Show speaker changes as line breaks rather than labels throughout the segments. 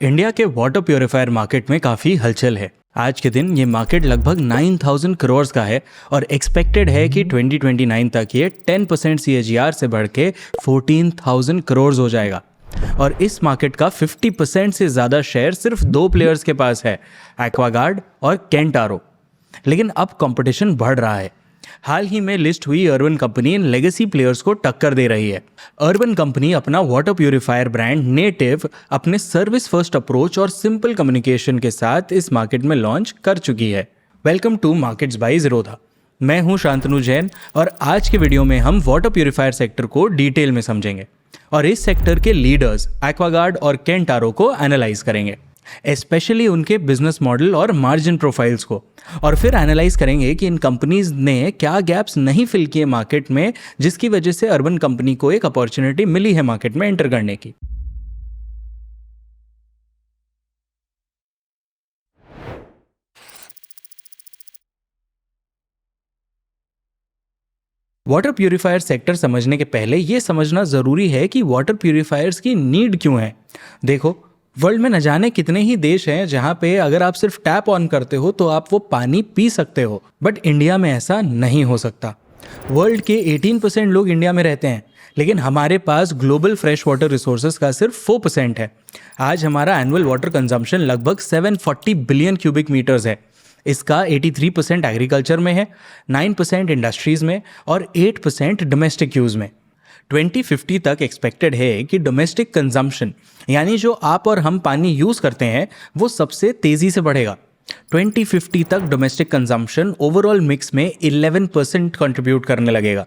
India के water purifier market में काफ़ी हलचल है। आज के दिन ये मार्केट लगभग 9,000 करोड़ का है और एक्सपेक्टेड है कि 2029 तक ये 10% CAGR से बढ़ के 14,000 करोड़ हो जाएगा। और इस मार्केट का 50% से ज़्यादा शेयर सिर्फ दो प्लेयर्स के पास है, एक्वागार्ड और केंट आर ओ। लेकिन अब कंपटीशन बढ़ रहा है। हाल ही में लिस्ट हुई अर्बन कंपनी इन लेगेसी प्लेयर्स को टक्कर दे रही है। अर्बन कंपनी अपना वाटर प्यूरिफायर ब्रांड नेटिव अपने सर्विस फर्स्ट अप्रोच और सिंपल कम्युनिकेशन के साथ इस मार्केट में लॉन्च कर चुकी है। Welcome to markets by Zerodha. मैं हूं शांतनु जैन और आज के वीडियो में हम वाटर प्यूरिफायर सेक्टर को डिटेल में समझेंगे और इस सेक्टर के लीडर्स एक्वागार्ड और केंट आर ओ को एनालाइज करेंगे, स्पेशली उनके बिजनेस मॉडल और मार्जिन प्रोफाइल्स को। और फिर एनालाइज करेंगे कि इन कंपनीज ने क्या गैप्स नहीं फिल किए मार्केट में, जिसकी वजह से अर्बन कंपनी को एक अपॉर्चुनिटी मिली है मार्केट में एंटर करने की। वाटर प्यूरिफायर सेक्टर समझने के पहले यह समझना जरूरी है कि वाटर प्यूरिफायर्स की नीड क्यों है। देखो, वर्ल्ड में न जाने कितने ही देश हैं जहां पे अगर आप सिर्फ टैप ऑन करते हो तो आप वो पानी पी सकते हो, बट इंडिया में ऐसा नहीं हो सकता। वर्ल्ड के 18% लोग इंडिया में रहते हैं, लेकिन हमारे पास ग्लोबल फ्रेश वाटर रिसोर्सेज का सिर्फ 4% है। आज हमारा एनुअल वाटर कंजम्पशन लगभग 740 बिलियन क्यूबिक मीटर्स है। इसका 83% एग्रीकल्चर में है, 9% इंडस्ट्रीज में और 8% डोमेस्टिक यूज में। 2050 तक एक्सपेक्टेड है कि डोमेस्टिक कंजम्पशन यानी जो आप और हम पानी यूज़ करते हैं वो सबसे तेज़ी से बढ़ेगा। 2050 तक डोमेस्टिक कंजम्पशन ओवरऑल मिक्स में 11% कंट्रीब्यूट करने लगेगा।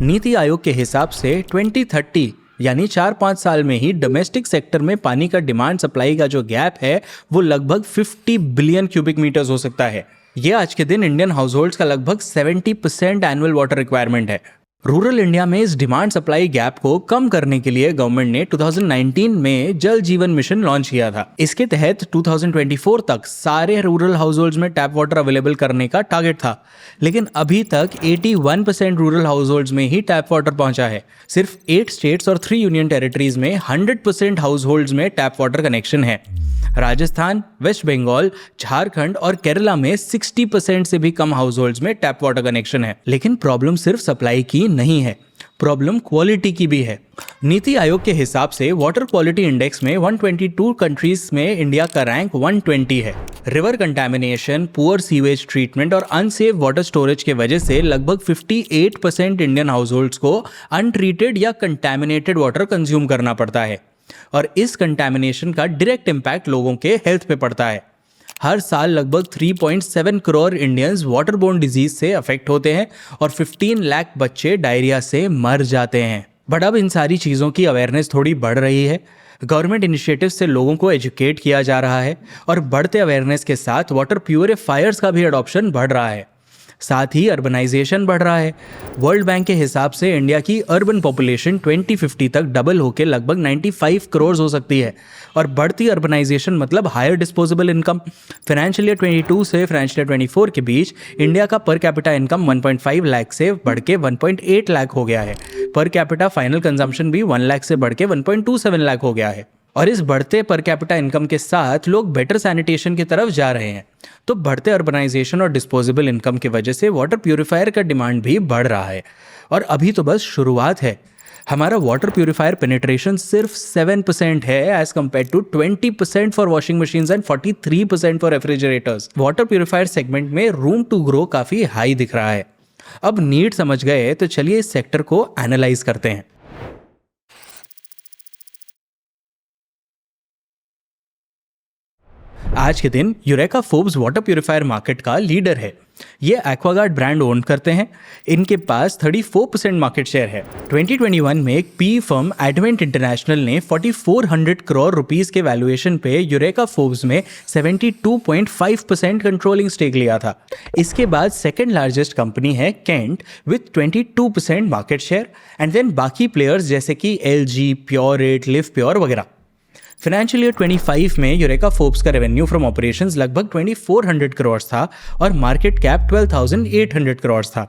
नीति आयोग के हिसाब से 2030 यानी 4-5 साल में ही डोमेस्टिक सेक्टर में पानी का डिमांड सप्लाई का जो गैप है वो लगभग 50 बिलियन क्यूबिक मीटर्स हो सकता है। ये आज के दिन इंडियन हाउस होल्ड्स का लगभग 70% एनुअल वाटर रिक्वायरमेंट है। रूरल इंडिया में इस डिमांड सप्लाई गैप को कम करने के लिए गवर्नमेंट ने 2019 में जल जीवन मिशन लॉन्च किया था। इसके तहत 2024 तक सारे रूरल हाउस होल्ड्स में टैप वाटर अवेलेबल करने का टारगेट था, लेकिन अभी तक 81% रूरल हाउस होल्ड्स में ही टैप वाटर पहुंचा है। सिर्फ 8 स्टेट्स और 3 यूनियन टेरिटरीज में 100% हाउस होल्ड्स में टैप वाटर कनेक्शन है। राजस्थान, वेस्ट बंगाल, झारखंड और केरला में 60% से भी कम हाउस होल्ड्स में टैप वाटर कनेक्शन है। लेकिन प्रॉब्लम सिर्फ सप्लाई की नहीं है, प्रॉब्लम क्वालिटी की भी है। नीति आयोग के हिसाब से वाटर क्वालिटी इंडेक्स में 122 कंट्रीज में इंडिया का रैंक 120 है। River contamination, poor sewage treatment और अनसेफ वाटर स्टोरेज के वजह से लगभग 58% इंडियन हाउस होल्ड्स को अनट्रीटेड या कंटामिनेटेड वाटर कंज्यूम करना पड़ता है और इस कंटामिनेशन का डायरेक्ट इम्पैक्ट लोगों के हेल्थ पे पड़ता है। हर साल लगभग 3.7 करोड़ इंडियंस वाटरबोर्न डिजीज से अफेक्ट होते हैं और 15 लाख बच्चे डायरिया से मर जाते हैं। बट अब इन सारी चीज़ों की अवेयरनेस थोड़ी बढ़ रही है। गवर्नमेंट इनिशिएटिव से लोगों को एजुकेट किया जा रहा है और बढ़ते अवेयरनेस के साथ वाटर प्यूरिफायर्स का भी अडॉप्शन बढ़ रहा है। साथ ही अर्बनाइजेशन बढ़ रहा है। वर्ल्ड बैंक के हिसाब से इंडिया की अर्बन पॉपुलेशन 2050 तक डबल होकर लगभग 95 करोड़ हो सकती है और बढ़ती अर्बनाइजेशन मतलब higher disposable income. Financial year 22 से फाइनेंशियल ईयर 24 के बीच इंडिया का पर कैपिटा इनकम 1.5 लाख से बढ़ के 1.8 लाख हो गया है। पर कैपिटा फाइनल कंजम्पशन भी 1 लाख से बढ़ के 1.27 लाख हो गया है। और इस बढ़ते पर कैपिटा इनकम के साथ लोग बेटर सैनिटेशन की तरफ जा रहे हैं, तो बढ़ते अर्बनाइजेशन और डिस्पोजेबल इनकम की वजह से वाटर प्यूरिफायर का डिमांड भी बढ़ रहा है। और अभी तो बस शुरुआत है। हमारा वाटर प्यूरिफायर पेनिट्रेशन सिर्फ 7% है as compared to 20% for washing machines and 43% for refrigerators. Water purifier segment में रूम टू ग्रो काफ़ी हाई दिख रहा है। अब नीड समझ गए तो चलिए इस सेक्टर को एनालाइज करते हैं। आज के दिन eureka Forbes water purifier market का लीडर है। ये एक्वागार्ड ब्रांड ओन करते हैं। इनके पास 34% मार्केट शेयर है। 2021 में एक पी फर्म एडवेंट इंटरनेशनल ने 4400 करोड़ रुपीस के वैल्यूएशन पे यूरेका फोर्ब्स में 72.5% कंट्रोलिंग स्टेक लिया था। इसके बाद सेकंड लार्जेस्ट कंपनी है Kent with 22% market share and then बाकी प्लेयर्स जैसे कि LG, प्योरेट, लिव प्योर वगैरह। फाइनेंशियल ईयर 25 में यूरेका फोर्ब्स का रेवेन्यू फ्रॉम ऑपरेशंस लगभग 2400 करोड़ था और मार्केट कैप 12,800 करोड़ था।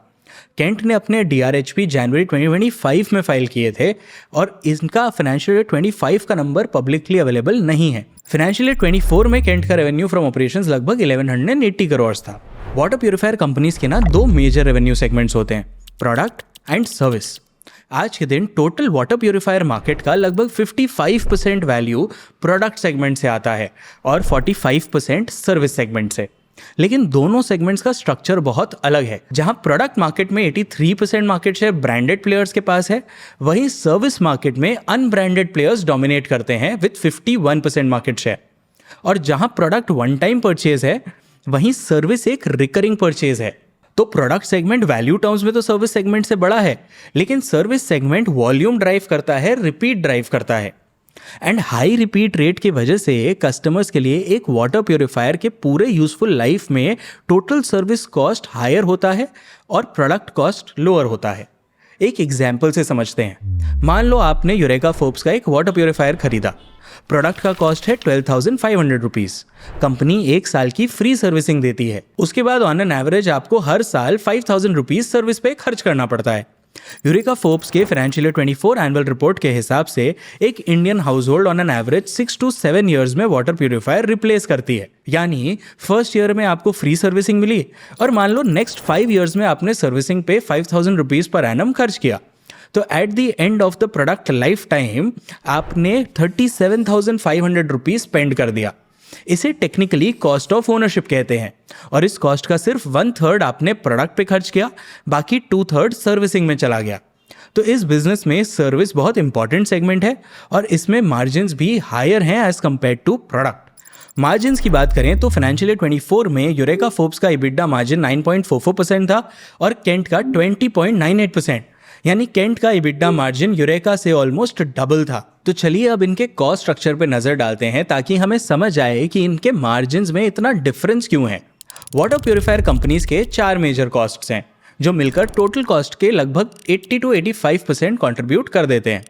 केंट ने अपने DRHP जनवरी 2025 में फाइल किए थे और इनका फाइनेंशियल ईयर 25 का नंबर पब्लिकली अवेलेबल नहीं है। फाइनेंशियल ईयर 24 में केंट का रेवेन्यू फ्रॉम ऑपरेशंस लगभग 1180 करोड़ था। वाटर प्यूरिफायर कंपनीज के ना दो मेजर रेवेन्यू सेगमेंट्स होते हैं, प्रोडक्ट एंड सर्विस। आज के दिन टोटल वाटर प्यूरिफायर मार्केट का लगभग 55% वैल्यू प्रोडक्ट सेगमेंट से आता है और 45% सर्विस सेगमेंट से। लेकिन दोनों सेगमेंट्स का स्ट्रक्चर बहुत अलग है। जहां प्रोडक्ट मार्केट में 83% मार्केट शेयर ब्रांडेड प्लेयर्स के पास है, वहीं सर्विस मार्केट में अनब्रांडेड प्लेयर्स डोमिनेट करते हैं विद 51% मार्केट शेयर। और जहां प्रोडक्ट वन टाइम परचेज है, वहीं सर्विस एक रिकरिंग परचेज है। तो प्रोडक्ट सेगमेंट वैल्यू टर्म्स में तो सर्विस सेगमेंट से बड़ा है, लेकिन सर्विस सेगमेंट वॉल्यूम ड्राइव करता है, रिपीट ड्राइव करता है। एंड हाई रिपीट रेट की वजह से कस्टमर्स के लिए एक वाटर प्यूरिफायर के पूरे यूजफुल लाइफ में टोटल सर्विस कॉस्ट हायर होता है और प्रोडक्ट कॉस्ट लोअर होता है। एक एग्जाम्पल से समझते हैं। मान लो आपने यूरेका फोर्ब्स का एक वाटर प्यूरिफायर खरीदा। प्रोडक्ट का कॉस्ट है 12,500 रुपीज़। कंपनी एक साल की फ्री सर्विसिंग देती है। उसके बाद ऑन एन एवरेज आपको हर साल 5,000 रुपीज़ सर्विस पे खर्च करना पड़ता है। यूरेका फोर्ब्स के फाइनेंशियल ईयर 24 एनुअल रिपोर्ट के हिसाब से एक Indian house hold on an average 6 to 7 years में वाटर प्यूरिफायर रिप्लेस करती है। यानी फर्स्ट ईयर में आपको फ्री सर्विसिंग मिली और मान लो नेक्स्ट 5 ईयर्स में आपने सर्विसिंग पे 5,000 रुपीज़ पर एनम खर्च किया, तो at the end of the product life time आपने 37,500 रुपीज़ स्पेंड कर दिया। इसे टेक्निकली कॉस्ट ऑफ ओनरशिप कहते हैं और इस कॉस्ट का सिर्फ 1/3 आपने प्रोडक्ट पे खर्च किया, बाकी 2/3 सर्विसिंग में चला गया। तो इस बिजनेस में सर्विस बहुत इंपॉर्टेंट सेगमेंट है और इसमें मार्जिन्स भी हायर हैं as compare to product. Margins की बात करें तो फाइनेंशियल ईयर 24 में यूरेका फोर्ब्स का EBITDA मार्जिन 9.44% था और केंट का 20.98%। यानी केंट का EBITDA मार्जिन यूरेका से ऑलमोस्ट डबल था। तो चलिए अब इनके कॉस्ट स्ट्रक्चर पे नजर डालते हैं ताकि हमें समझ आए कि इनके मार्जिन्स में इतना डिफरेंस क्यों है। वाटर प्यूरिफायर कंपनीज के 4 मेजर कॉस्ट्स हैं जो मिलकर टोटल कॉस्ट के लगभग 80 to 85% कंट्रीब्यूट कर देते हैं।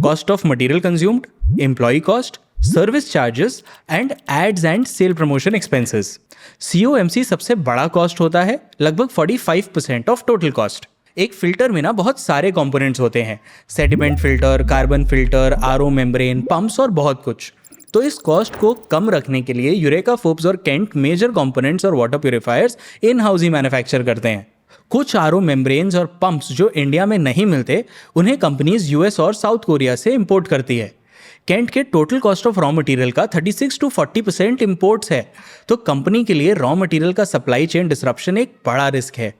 Cost of material consumed, employee cost, service charges and ads and sale promotion expenses. COMC सबसे बड़ा कॉस्ट होता है, लगभग 45% ऑफ टोटल कॉस्ट। एक फिल्टर में ना बहुत सारे कंपोनेंट्स होते हैं, sediment filter, carbon filter, RO membrane, pumps और बहुत कुछ। तो इस कॉस्ट को कम रखने के लिए यूरेका फोर्ब्स और केंट मेजर कंपोनेंट्स और water purifiers in house he manufacture करते हैं। कुछ RO मेम्ब्रेन्स और पंप्स जो इंडिया में नहीं मिलते, उन्हें कंपनीज US और साउथ कोरिया से इंपोर्ट करती है। केंट के total cost of raw material का 36 to 40% इंपोर्ट्स है। तो कंपनी के लिए रॉ मटेरियल का सप्लाई चेन डिसरप्शन एक बड़ा रिस्क है।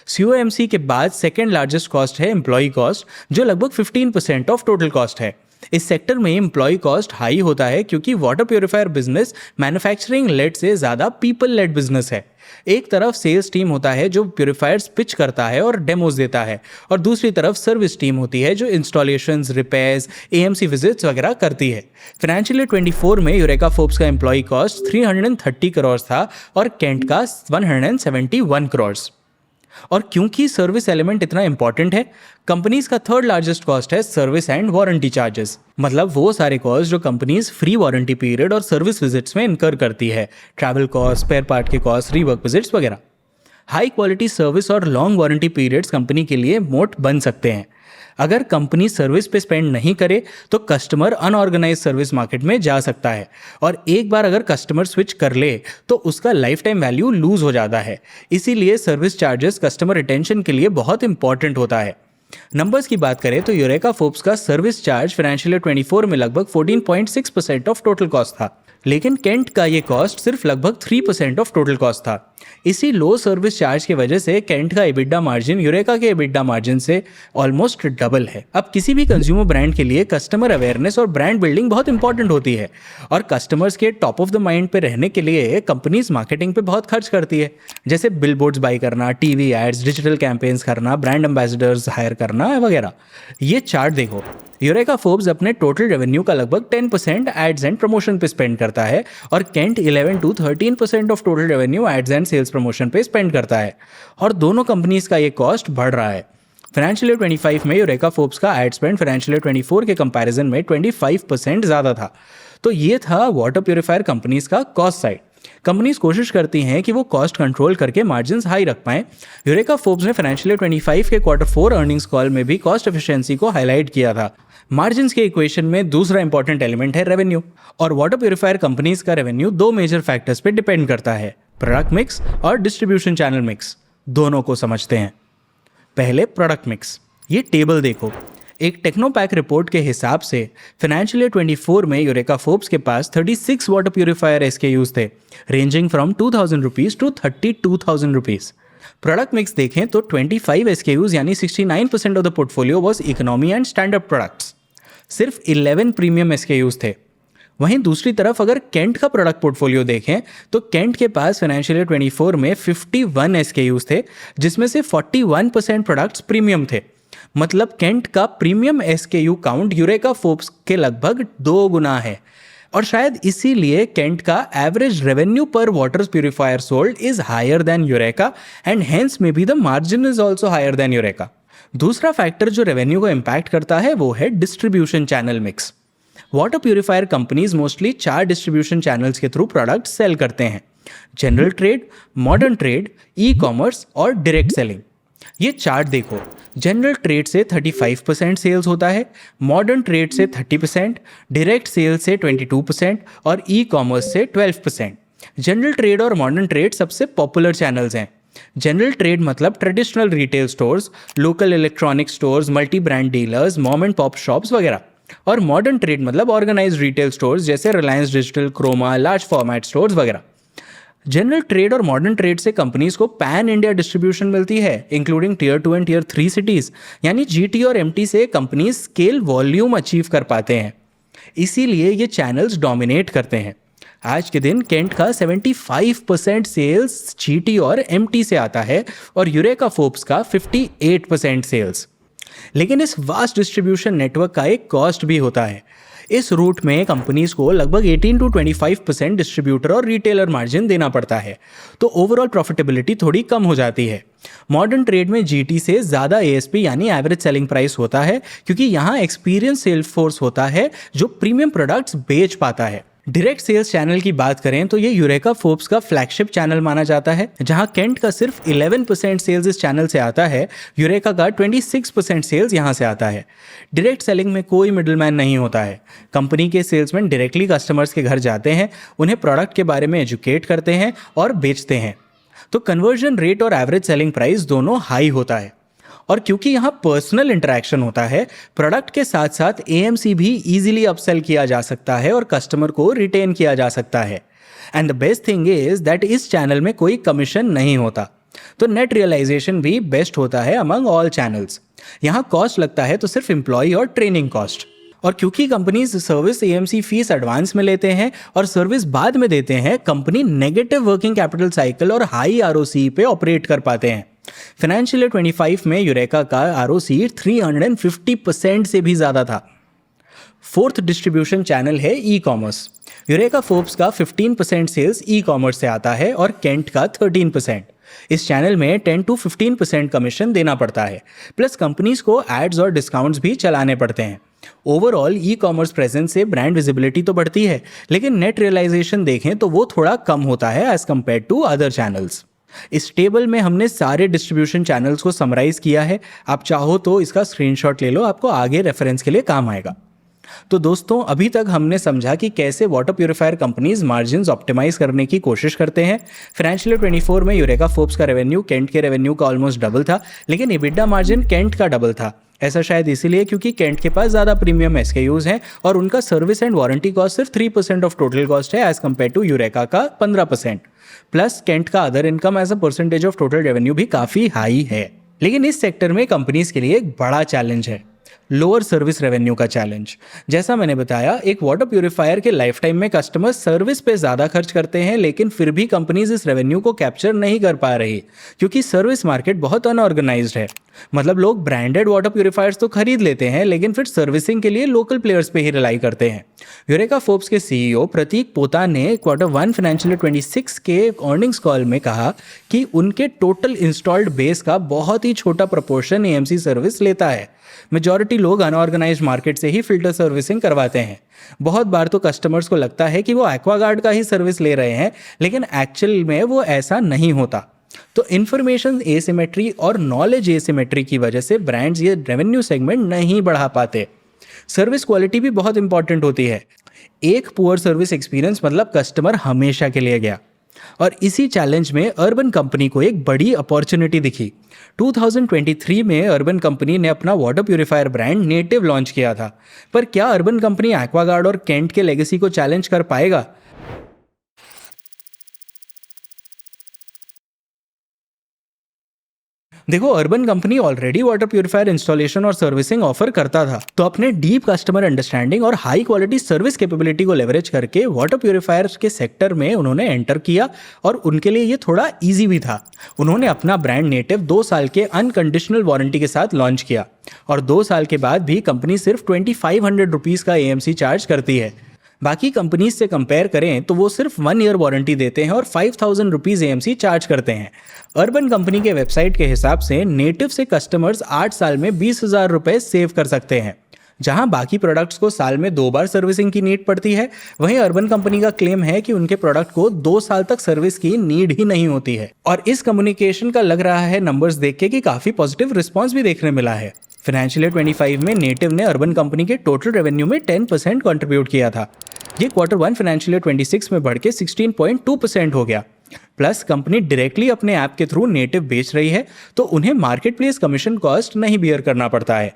COMC के बाद सेकेंड लार्जेस्ट कॉस्ट है एम्प्लॉय कॉस्ट, जो लगभग 15% ऑफ टोटल कॉस्ट है। इस सेक्टर में एम्प्लॉय कॉस्ट हाई होता है क्योंकि water purifier business manufacturing led से ज़्यादा पीपल लेड बिजनेस है। एक तरफ सेल्स टीम होता है जो प्यूरिफायर्स पिच करता है और डेमोज देता है, और दूसरी तरफ सर्विस टीम होती है जो इंस्टॉलेशंस, रिपेयर्स, AMC विजिट्स वगैरह करती है। फाइनेंशियल ईयर 24 में यूरेका फोर्ब्स का एम्प्लॉय कॉस्ट 330 करोड़ था और केंट का 171 करोड़। और क्योंकि सर्विस एलिमेंट इतना इंपॉर्टेंट है, कंपनीज का थर्ड लार्जेस्ट कॉस्ट है सर्विस एंड वारंटी चार्जेस। मतलब वो सारे कॉस्ट जो कंपनीज फ्री वारंटी पीरियड और सर्विस विजिट्स में इनकर करती है, ट्रैवल कॉस्ट, स्पेयर पार्ट के कॉस्ट, रीवर्क विजिट्स वगैरह। हाई क्वालिटी सर्विस और लॉन्ग वारंटी पीरियड्स कंपनी के लिए मोट बन सकते हैं। अगर कंपनी सर्विस पे स्पेंड नहीं करे तो कस्टमर अनऑर्गेनाइज सर्विस मार्केट में जा सकता है, और एक बार अगर कस्टमर स्विच कर ले तो उसका लाइफ टाइम वैल्यू लूज हो जाता है। इसीलिए सर्विस चार्जेस कस्टमर रिटेंशन के लिए बहुत इंपॉर्टेंट होता है। नंबर्स की बात करें तो यूरेका फोर्ब्स का सर्विस चार्ज फाइनेंशियल ईयर 24 में लगभग 14.6% ऑफ टोटल कॉस्ट था, लेकिन केंट का ये कॉस्ट सिर्फ लगभग 3% ऑफ टोटल कॉस्ट था। इसी लो सर्विस चार्ज की वजह से केंट का EBITDA मार्जिन यूरेका के EBITDA मार्जिन से ऑलमोस्ट डबल है। अब किसी भी कंज्यूमर ब्रांड के लिए कस्टमर अवेयरनेस और ब्रांड बिल्डिंग बहुत इंपॉर्टेंट होती है, और कस्टमर्स के टॉप ऑफ द माइंड पे रहने के लिए कंपनीज मार्केटिंग पे बहुत खर्च करती है, जैसे बिलबोर्ड्स बाई करना, TV एड्स, डिजिटल कैंपेन्स करना, ब्रांड एम्बेसडर्स हायर करना वगैरह। ये चार्ट देखो, यूरेका फोर्ब्स अपने टोटल रेवेन्यू का लगभग 10% एड्स एंड प्रमोशन पे स्पेंड करता है, और Kent 11 to 13% of total revenue ads and sales promotion पे स्पेंड करता है, और दोनों कंपनीज का ये कॉस्ट बढ़ रहा है। फाइनेंशियल ईयर 25 में यूरेका फोर्ब्स का एड स्पेंड फाइनेंशियल ईयर 24 के कंपैरिजन में 25% ज़्यादा था। तो ये था वाटर प्यूरिफायर कंपनीज का कॉस्ट साइड। कंपनीज कोशिश करती हैं कि वो कॉस्ट कंट्रोल करके मार्जिन्स हाई रख पाएं। यूरेका फोर्ब्स ने फाइनेंशियल ईयर 25 के Q4 अर्निंग्स कॉल में भी कॉस्ट एफिशिएंसी को हाईलाइट किया था। मार्जिन्स के इक्वेशन में दूसरा इंपॉर्टेंट एलिमेंट है रेवेन्यू, और वाटर प्यूरिफायर कंपनीज का रेवेन्यू दो मेजर फैक्टर्स पे डिपेंड करता है, प्रोडक्ट मिक्स और डिस्ट्रीब्यूशन चैनल मिक्स। दोनों को समझते हैं। पहले प्रोडक्ट मिक्स, ये टेबल देखो। एक टेक्नोपैक रिपोर्ट के हिसाब से फाइनेंशियल ईयर 24 में यूरेका फोर्ब्स के पास 36 वाटर प्यूरिफायर SKUs थे, ranging from 2000 rupees to 32,000 rupees. Product mix देखें तो 25 SKUs यानी 69% of the portfolio was economy and standard products. सिर्फ 11 प्रीमियम SKUs थे। वहीं दूसरी तरफ अगर केंट का प्रोडक्ट पोर्टफोलियो देखें तो केंट के पास फाइनेंशियल ईयर 24 में 51 SKUs थे, जिसमें से 41% प्रोडक्ट्स प्रीमियम थे। मतलब केंट का premium SKU count eureka Forbes के लगभग 2 गुना है, और शायद इसीलिए केंट का average revenue per water purifier sold is higher than Eureka, and hence may be the margin is also higher than Eureka. दूसरा फैक्टर जो रेवेन्यू को इम्पैक्ट करता है वो है distribution channel mix. Water purifier companies mostly 4 distribution channels के through product sale करते हैं: general trade, modern trade, e-commerce और डायरेक्ट सेलिंग। ये चार्ट देखो, जनरल ट्रेड से 35% सेल्स होता है, मॉडर्न ट्रेड से 30%, डायरेक्ट सेल्स से 22% और ई-कॉमर्स से 12%। जनरल ट्रेड और मॉडर्न ट्रेड सबसे पॉपुलर चैनल्स हैं। जनरल ट्रेड मतलब traditional retail stores, local electronic stores, multi brand dealers, mom and pop shops वगैरह। और मॉडर्न ट्रेड मतलब ऑर्गेनाइज्ड रिटेल स्टोर्स जैसे Reliance Digital, Croma, large format stores वगैरह। जनरल ट्रेड और मॉडर्न ट्रेड से कंपनीज को पैन इंडिया डिस्ट्रीब्यूशन मिलती है, including tier 2 and tier 3 cities, यानी GT और MT से कंपनीज स्केल वॉल्यूम अचीव कर पाते हैं। इसीलिए ये चैनल्स डोमिनेट करते हैं। आज के दिन केंट का 75% सेल्स GT और MT से आता है और यूरेका फोर्ब्स का 58% सेल्स। लेकिन इस वास्ट डिस्ट्रीब्यूशन नेटवर्क का एक कॉस्ट भी होता है। इस रूट में कंपनीज को लगभग 18 to 25% डिस्ट्रीब्यूटर और रिटेलर मार्जिन देना पड़ता है, तो ओवरऑल प्रॉफिटेबिलिटी थोड़ी कम हो जाती है। मॉडर्न ट्रेड में GT से ज़्यादा ASP यानी एवरेज सेलिंग प्राइस होता है, क्योंकि यहाँ एक्सपीरियंस सेल्स फोर्स होता है जो प्रीमियम प्रोडक्ट्स बेच पाता है। डायरेक्ट सेल्स चैनल की बात करें तो ये यूरेका फोर्ब्स का फ्लैगशिप चैनल माना जाता है, जहां केंट का सिर्फ 11% सेल्स इस चैनल से आता है, यूरेका का 26% सेल्स यहां से आता है। डायरेक्ट सेलिंग में कोई मिडलमैन नहीं होता है। कंपनी के सेल्समैन डायरेक्टली कस्टमर्स के घर जाते हैं, उन्हें प्रोडक्ट के बारे में एजुकेट करते हैं और बेचते हैं। तो कन्वर्जन रेट और एवरेज सेलिंग प्राइस दोनों हाई होता है। और क्योंकि यहाँ पर्सनल इंटरेक्शन होता है, प्रोडक्ट के साथ साथ AMC भी इजीली अपसेल किया जा सकता है और कस्टमर को रिटेन किया जा सकता है। And the best thing is that इस चैनल में कोई कमीशन नहीं होता, तो नेट रियलाइजेशन भी बेस्ट होता है अमंग ऑल चैनल्स। यहाँ कॉस्ट लगता है तो सिर्फ एम्प्लॉय और ट्रेनिंग कॉस्ट। और क्योंकि companies service AMC fees advance में लेते हैं और सर्विस बाद में देते हैं, company negative working capital cycle और हाई ROC पे ऑपरेट कर पाते हैं। फाइनेंशियल ईयर 25 में यूरेका का ROC 350% से भी ज़्यादा था। फोर्थ डिस्ट्रीब्यूशन चैनल है ई-कॉमर्स। यूरेका फोर्ब्स का 15% सेल्स ई-कॉमर्स से आता है और केंट का 13%। इस चैनल में 10 to 15% कमीशन देना पड़ता है, प्लस कंपनीज को एड्स और डिस्काउंट्स भी चलाने पड़ते हैं। ओवरऑल ई-कॉमर्स प्रेजेंस से ब्रांड विजिबिलिटी तो बढ़ती है, लेकिन नेट रियलाइजेशन देखें तो वो थोड़ा कम होता है as compare to other channels. इस टेबल में हमने सारे डिस्ट्रीब्यूशन चैनल्स को समराइज किया है। आप चाहो तो इसका स्क्रीनशॉट ले लो, आपको आगे रेफरेंस के लिए काम आएगा। तो दोस्तों, अभी तक हमने समझा कि कैसे water purifier companies margins optimise करने की कोशिश करते हैं। फाइनेंशियल ईयर 24 में यूरेका फोर्ब्स का रेवेन्यू केंट के रेवेन्यू का ऑलमोस्ट डबल था, लेकिन EBITDA मार्जिन केंट का डबल था। ऐसा शायद इसीलिए क्योंकि केंट के पास ज़्यादा प्रीमियम SKUs हैं और उनका सर्विस एंड वारंटी कॉस्ट सिर्फ 3% ऑफ टोटल कॉस्ट है एज कंपेयर टू यूरेका का 15%। प्लस केंट का other income as a percentage of total revenue भी काफ़ी हाई है। लेकिन इस सेक्टर में कंपनीज के लिए एक बड़ा चैलेंज है, लोअर सर्विस रेवेन्यू का चैलेंज। जैसा मैंने बताया, एक वाटर प्यूरिफायर के लाइफ टाइम में कस्टमर सर्विस पे ज़्यादा खर्च करते हैं, लेकिन फिर भी कंपनीज इस रेवेन्यू को कैप्चर नहीं कर पा रही, क्योंकि सर्विस मार्केट बहुत अनऑर्गेनाइज्ड है। मतलब लोग ब्रांडेड वाटर प्यूरिफायर्स तो खरीद लेते हैं, लेकिन फिर सर्विसिंग के लिए लोकल प्लेयर्स पे ही रिलाई करते हैं। यूरेका फोर्ब्स के CEO प्रतीक पोता ने Q1 फाइनेंशियल ईयर 26 के अर्निंग्स कॉल में कहा कि उनके टोटल इंस्टॉल्ड बेस का बहुत ही छोटा प्रोपोर्शन AMC सर्विस लेता है। मेजॉरिटी लोग अनऑर्गेनाइज्ड मार्केट से ही फिल्टर सर्विसिंग करवाते हैं। बहुत बार तो कस्टमर्स को लगता है कि वो एक्वागार्ड का ही सर्विस ले रहे हैं, लेकिन एक्चुअल में वो ऐसा नहीं होता। तो इन्फॉर्मेशन एसिमेट्री और नॉलेज एसिमेट्री की वजह से ब्रांड्स ये रेवेन्यू सेगमेंट नहीं बढ़ा पाते। सर्विस क्वालिटी भी बहुत इंपॉर्टेंट होती है। एक पुअर सर्विस एक्सपीरियंस मतलब कस्टमर हमेशा के लिए गया। और इसी चैलेंज में अर्बन कंपनी को एक बड़ी अपॉर्चुनिटी दिखी। 2023 में अर्बन कंपनी ने अपना water purifier brand native launch किया था। पर क्या अर्बन कंपनी एक्वागार्ड और केंट के लेगेसी को चैलेंज कर पाएगा? देखो, urban company already water purifier installation और सर्विसिंग ऑफर करता था, तो अपने डीप कस्टमर अंडरस्टैंडिंग और हाई क्वालिटी सर्विस कैपेबिलिटी को लेवरेज करके वाटर प्यूरिफायर्स के सेक्टर में उन्होंने एंटर किया। और उनके लिए ये थोड़ा इजी भी था। उन्होंने अपना ब्रांड नेटिव 2 साल के अनकंडीशनल वारंटी के साथ लॉन्च किया, और 2 साल के बाद भी कंपनी सिर्फ 2500 रुपीज़ का AMC चार्ज करती है। बाकी कंपनीज से कंपेयर करें तो वो सिर्फ 1 ईयर वारंटी देते हैं और 5000 रुपीज़ AMC चार्ज करते हैं। अर्बन कंपनी के वेबसाइट के हिसाब से नेटिव से कस्टमर्स 8 साल में 20,000 रुपये सेव कर सकते हैं। जहां बाकी प्रोडक्ट्स को साल में 2 बार सर्विसिंग की नीड पड़ती है, वहीं अर्बन कंपनी का क्लेम है कि उनके प्रोडक्ट को 2 साल तक सर्विस की नीड ही नहीं होती है। और इस कम्युनिकेशन का लग रहा है नंबर्स देख के कि काफ़ी पॉजिटिव रिस्पॉन्स भी देखने मिला है। फाइनेंशियल ईयर 25 में नेटिव ने अर्बन कंपनी के टोटल रेवेन्यू में 10% कंट्रीब्यूट किया था। ये Q1 फाइनेंशियल ईयर 26 में बढ़ के 16.2% हो गया। प्लस कंपनी डायरेक्टली अपने ऐप के थ्रू नेटिव बेच रही है, तो उन्हें मार्केट प्लेस कमीशन कॉस्ट नहीं बियर करना पड़ता है।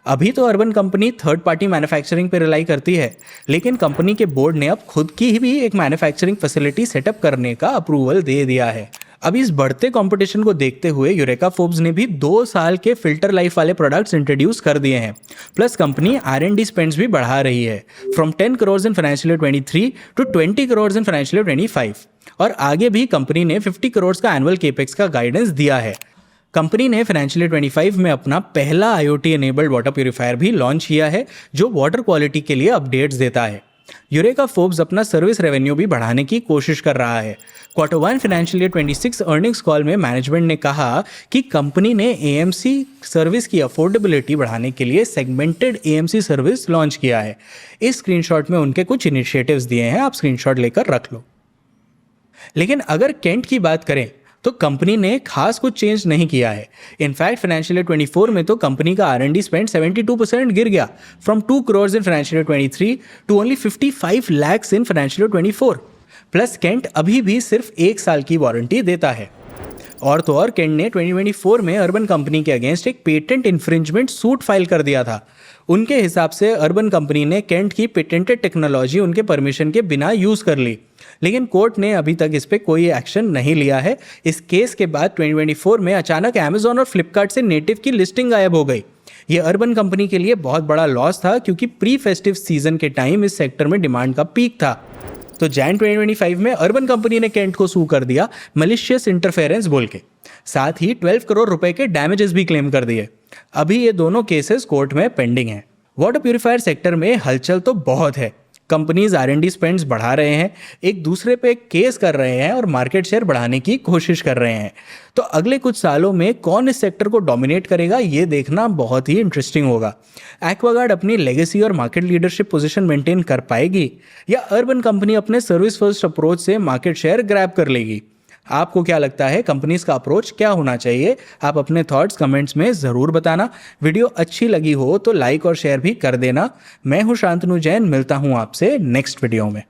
अभी तो urban company third party manufacturing पर रिलाई करती है, लेकिन कंपनी के बोर्ड ने अब खुद की ही भी एक मैन्युफैक्चरिंग फैसिलिटी सेटअप करने का अप्रूवल दे दिया है। अब इस बढ़ते कंपटीशन को देखते हुए यूरेका फोर्ब्स ने भी 2 साल के फिल्टर लाइफ वाले प्रोडक्ट्स इंट्रोड्यूस कर दिए हैं। प्लस कंपनी R&D स्पेंड्स भी बढ़ा रही है, from 10 crore in financial year 23 to 20 crore in financial year 25। और आगे भी कंपनी ने 50 करोड़ का एनुअल केपेक्स का गाइडेंस दिया है। कंपनी ने फाइनेंशियल ईयर 25 में अपना पहला IoT एनेबल्ड वाटर प्यूरिफायर भी लॉन्च किया है, जो वाटर क्वालिटी के लिए अपडेट्स देता है। यूरेका फोर्ब्स अपना सर्विस रेवेन्यू भी बढ़ाने की कोशिश कर रहा है। Q1 financial year 26 earnings call में मैनेजमेंट ने कहा कि कंपनी ने AMC सर्विस की अफोर्डेबिलिटी बढ़ाने के लिए सेगमेंटेड AMC सर्विस लॉन्च किया है। इस स्क्रीनशॉट में उनके कुछ इनिशिएटिव्स दिए हैं, आप स्क्रीनशॉट लेकर रख लो। लेकिन अगर केंट की बात करें तो कंपनी ने खास कुछ चेंज नहीं किया है। इनफैक्ट फाइनेंशियल ईयर 24 में तो कंपनी का R&D स्पेंड 72% गिर गया, from 2 crore in financial year 23 to only 55 lakhs in financial year 24। Plus Kent अभी भी सिर्फ 1 साल की वारंटी देता है। और तो और केंट ने 2024 में अर्बन कंपनी के अगेंस्ट एक पेटेंट इन्फ्रिंजमेंट सूट फाइल कर दिया था। उनके हिसाब से अर्बन कंपनी ने केंट की पेटेंटेड टेक्नोलॉजी उनके परमिशन के बिना यूज़ कर ली, लेकिन कोर्ट ने अभी तक इस पर कोई एक्शन नहीं लिया है। इस केस के बाद 2024 में अचानक अमेजॉन और फ्लिपकार्ट से नेटिव की लिस्टिंग गायब हो गई। ये अर्बन कंपनी के लिए बहुत बड़ा लॉस था, क्योंकि प्री फेस्टिव सीजन के टाइम इस सेक्टर में डिमांड का पीक था। तो जैन 2025 में अर्बन कंपनी ने केंट को सू कर दिया मलिशियस इंटरफेरेंस बोल के, साथ ही 12 करोड़ रुपए के डैमेजेस भी क्लेम कर दिए। अभी ये दोनों केसेस कोर्ट में पेंडिंग हैं। वाटर प्यूरिफायर सेक्टर में हलचल तो बहुत है। कंपनीज R&D स्पेंड्स बढ़ा रहे हैं, एक दूसरे पे केस कर रहे हैं और मार्केट शेयर बढ़ाने की कोशिश कर रहे हैं। तो अगले कुछ सालों में कौन इस सेक्टर को डोमिनेट करेगा, ये देखना बहुत ही इंटरेस्टिंग होगा। एक्वागार्ड अपनी लेगेसी और मार्केट लीडरशिप पोजीशन मेंटेन कर पाएगी, या अर्बन कंपनी अपने सर्विस फर्स्ट अप्रोच से मार्केट शेयर ग्रैब कर लेगी? आपको क्या लगता है, कंपनीज का अप्रोच क्या होना चाहिए? आप अपने थॉट्स कमेंट्स में ज़रूर बताना। वीडियो अच्छी लगी हो तो लाइक और शेयर भी कर देना। मैं हूं शांतनु जैन, मिलता हूं आपसे नेक्स्ट वीडियो में।